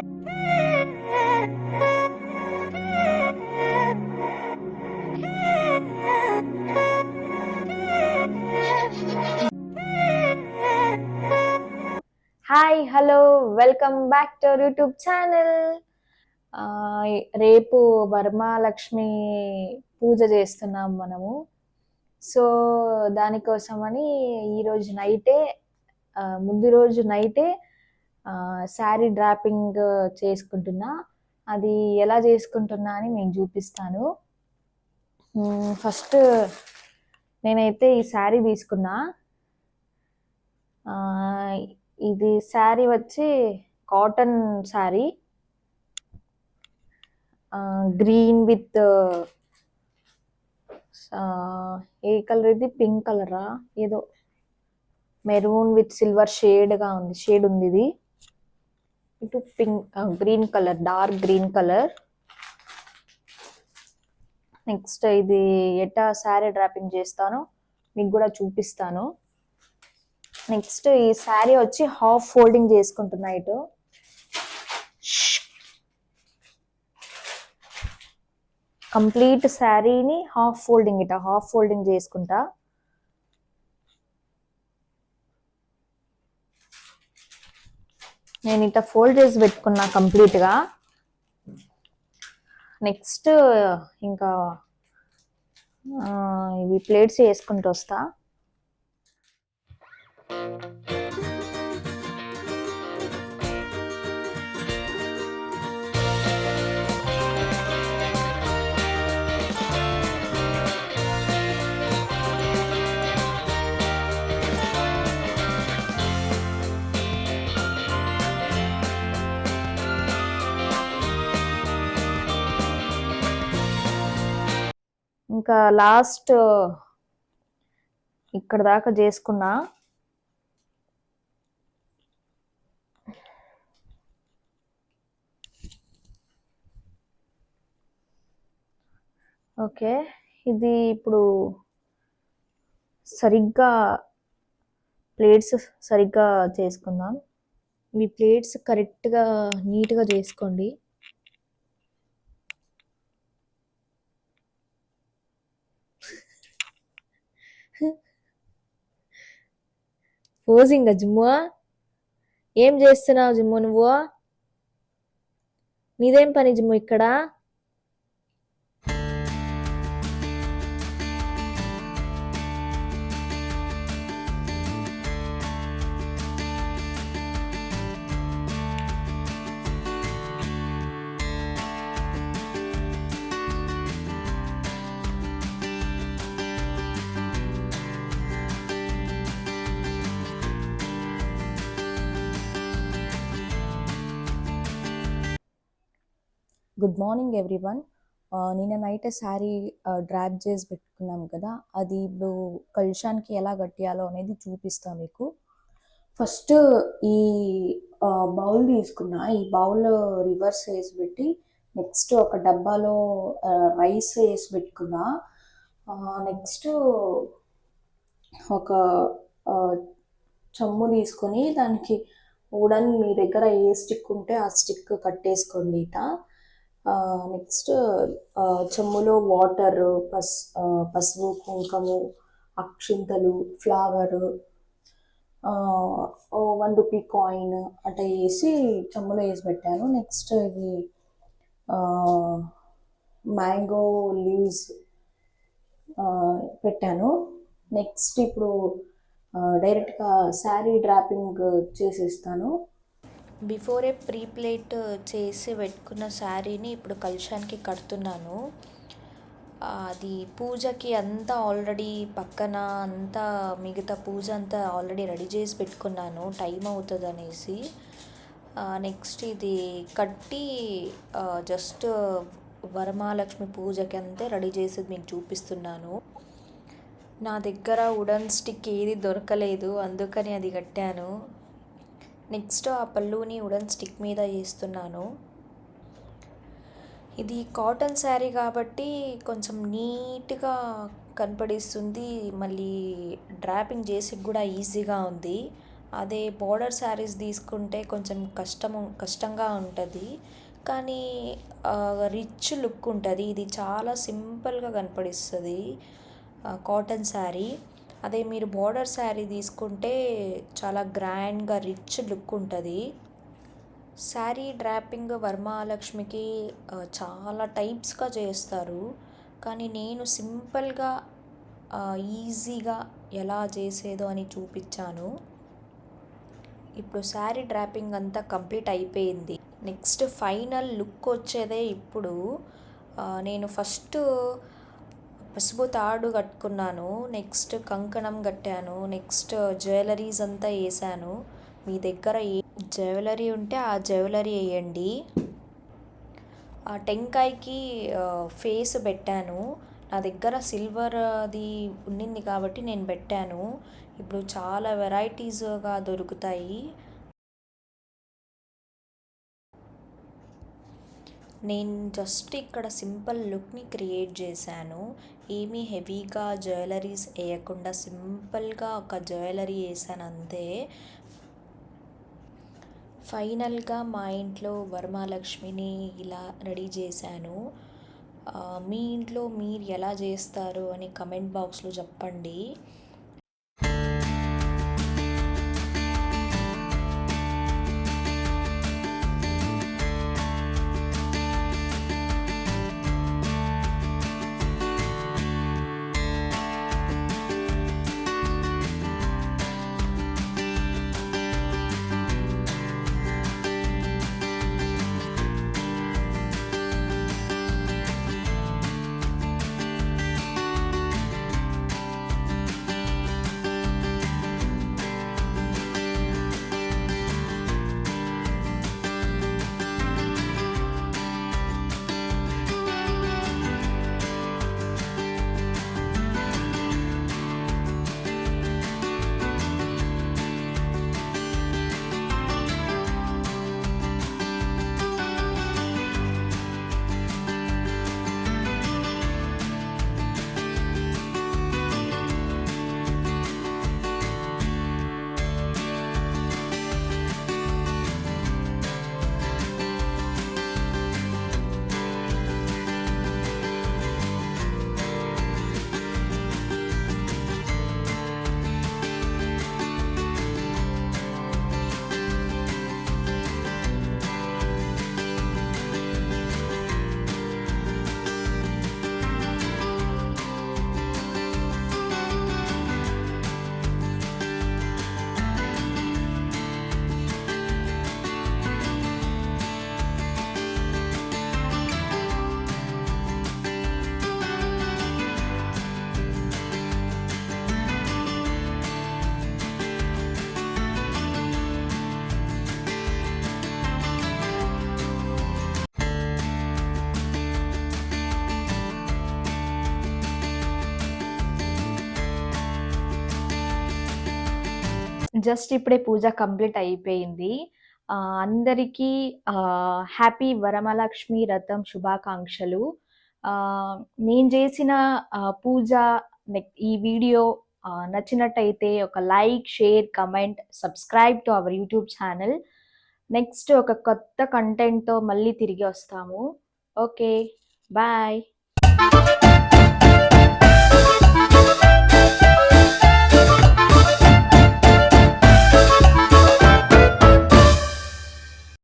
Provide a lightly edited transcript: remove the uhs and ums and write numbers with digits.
Hi hello welcome back to our YouTube channel. రేపు వరమహాలక్ష్మి పూజ చేస్తున్నాం మనము. సో దానికోసమని ఈరోజు నైటే ముందు రోజు నైటే శారీ డ్రాపింగ్ చేసుకుంటున్నా. అది ఎలా చేసుకుంటున్నా అని నేను చూపిస్తాను. ఫస్ట్ నేనైతే ఈ శారీ తీసుకున్నా. ఇది శారీ వచ్చి cotton sari, green with a colour ఇది, పింక్ కలరా ఏదో మెరూన్ విత్ సిల్వర్ షేడ్ ఉంది ఇది. ఇటు pink green colour, dark green colour. Next ఇది ఎట్టా శారీ డ్రాపింగ్ చేస్తానో మీకు కూడా చూపిస్తాను. నెక్స్ట్ ఈ శారీ వచ్చి హాఫ్ ఫోల్డింగ్ చేసుకుంటున్నా. ఇటు కంప్లీట్ శారీని హాఫ్ ఫోల్డింగ్ చేసుకుంటా. నేను ఇట్లా ఫోల్డ్ చేసి పెట్టుకున్నా కంప్లీట్గా. నెక్స్ట్ ఇంకా ఇవి ప్లేట్స్ వేసుకుంటూ వస్తా. ఇంకా లాస్ట్ ఇక్కడ దాకా చేసుకున్నా. ఓకే, ఇది ఇప్పుడు ప్లేట్స్ సరిగ్గా చేసుకుందాం. మీ ప్లేట్స్ కరెక్ట్గా నీట్గా చేసుకోండి. పోజింగ్ జిమ్ము, ఏం చేస్తున్నావు జిమ్ము నువ్వు? నీదేం పని జిమ్ము ఇక్కడ? Good morning everyone. నిన్న నైట్ శారీ డ్రాప్ చేసి పెట్టుకున్నాం కదా, అది ఇప్పుడు కలుషానికి ఎలా కట్టియాలో అనేది చూపిస్తాను మీకు. ఫస్ట్ ఈ బౌల్ తీసుకున్నా. ఈ బౌల్ రివర్స్ వేసి పెట్టి నెక్స్ట్ ఒక డబ్బాలో రైస్ వేసి పెట్టుకున్నా. నెక్స్ట్ ఒక చెమ్ము తీసుకొని దానికి వుడన్ మీ దగ్గర ఏ స్టిక్ ఉంటే ఆ స్టిక్ కట్టేసుకోండి ఇట. నెక్స్ట్ చెమ్ములో వాటర్, పసుపు, కుంకుమ, అక్షింతలు, ఫ్లవరు, 1 రూపీ కాయిన్ అట్లా వేసి చెమ్ములో వేసి పెట్టాను. నెక్స్ట్ ఇది మ్యాంగో లీవ్స్ పెట్టాను. నెక్స్ట్ ఇప్పుడు డైరెక్ట్గా శారీ డ్రాపింగ్ చేసేస్తాను. బిఫోరే ప్రీ ప్లేట్ చేసి పెట్టుకున్న శారీని ఇప్పుడు కలుషానికి కడుతున్నాను. అది పూజకి అంతా ఆల్రెడీ పక్కన అంతా మిగతా పూజ అంతా ఆల్రెడీ రెడీ చేసి పెట్టుకున్నాను, టైం అవుతుంది అనేసి. నెక్స్ట్ ఇది కట్టి జస్ట్ వరమహాలక్ష్మి పూజకి అంతే రెడీ చేసి మీకు చూపిస్తున్నాను. నా దగ్గర వుడన్ స్టిక్ ఏది దొరకలేదు, అందుకని అది కట్టాను. నెక్స్ట్ ఆ పళ్ళుని వుడన్ స్టిక్ మీద చేస్తున్నాను. ఇది కాటన్ శారీ కాబట్టి కొంచెం నీట్గా కనపడిస్తుంది, మళ్ళీ డ్రాపింగ్ చేసి కూడా ఈజీగా ఉంది. అదే బోర్డర్ శారీస్ తీసుకుంటే కొంచెం కష్టంగా ఉంటుంది, కానీ రిచ్ లుక్ ఉంటుంది. ఇది చాలా సింపుల్గా కనపడిస్తుంది కాటన్ శారీ. అదే మీరు బోర్డర్ శారీ తీసుకుంటే చాలా గ్రాండ్గా రిచ్ లుక్ ఉంటుంది. శారీ డ్రాపింగ్ వరమహాలక్ష్మికి చాలా టైప్స్గా చేస్తారు, కానీ నేను సింపుల్గా ఈజీగా ఎలా చేసేదో అని చూపించాను. ఇప్పుడు శారీ డ్రాపింగ్ అంతా కంప్లీట్ అయిపోయింది. నెక్స్ట్ ఫైనల్ లుక్ వచ్చేదే ఇప్పుడు. నేను ఫస్ట్ పసుపు తాడు కట్టుకున్నాను, నెక్స్ట్ కంకణం కట్టాను, నెక్స్ట్ జ్యువెలరీస్ అంతా వేసాను. మీ దగ్గర ఏ జ్యువెలరీ ఉంటే ఆ జ్యువెలరీ వేయండి. ఆ టెంకాయకి ఫేస్ పెట్టాను. నా దగ్గర సిల్వర్ అది ఉండింది కాబట్టి నేను పెట్టాను. ఇప్పుడు చాలా వెరైటీస్గా దొరుకుతాయి. నేను జస్ట్ ఇక్కడ సింపుల్ లుక్ని క్రియేట్ చేశాను. ఏమీ హెవీగా జ్యువెలరీస్ వేయకుండా సింపుల్గా ఒక జ్యువెలరీ వేసాను అంతే. ఫైనల్గా మా ఇంట్లో వరమహాలక్ష్మిని ఇలా రెడీ చేశాను. మీ ఇంట్లో మీరు ఎలా చేస్తారు అని కమెంట్ బాక్స్లో చెప్పండి. జస్ట్ ఇప్పుడే పూజ కంప్లీట్ అయిపోయింది. అందరికీ హ్యాపీ వరమహాలక్ష్మి వ్రతం శుభాకాంక్షలు. నేను చేసిన పూజ ఈ వీడియో నచ్చినట్టయితే ఒక like, share, comment, subscribe to our YouTube channel. Next ఒక కొత్త కంటెంట్తో మళ్ళీ తిరిగి వస్తాము. Okay, bye.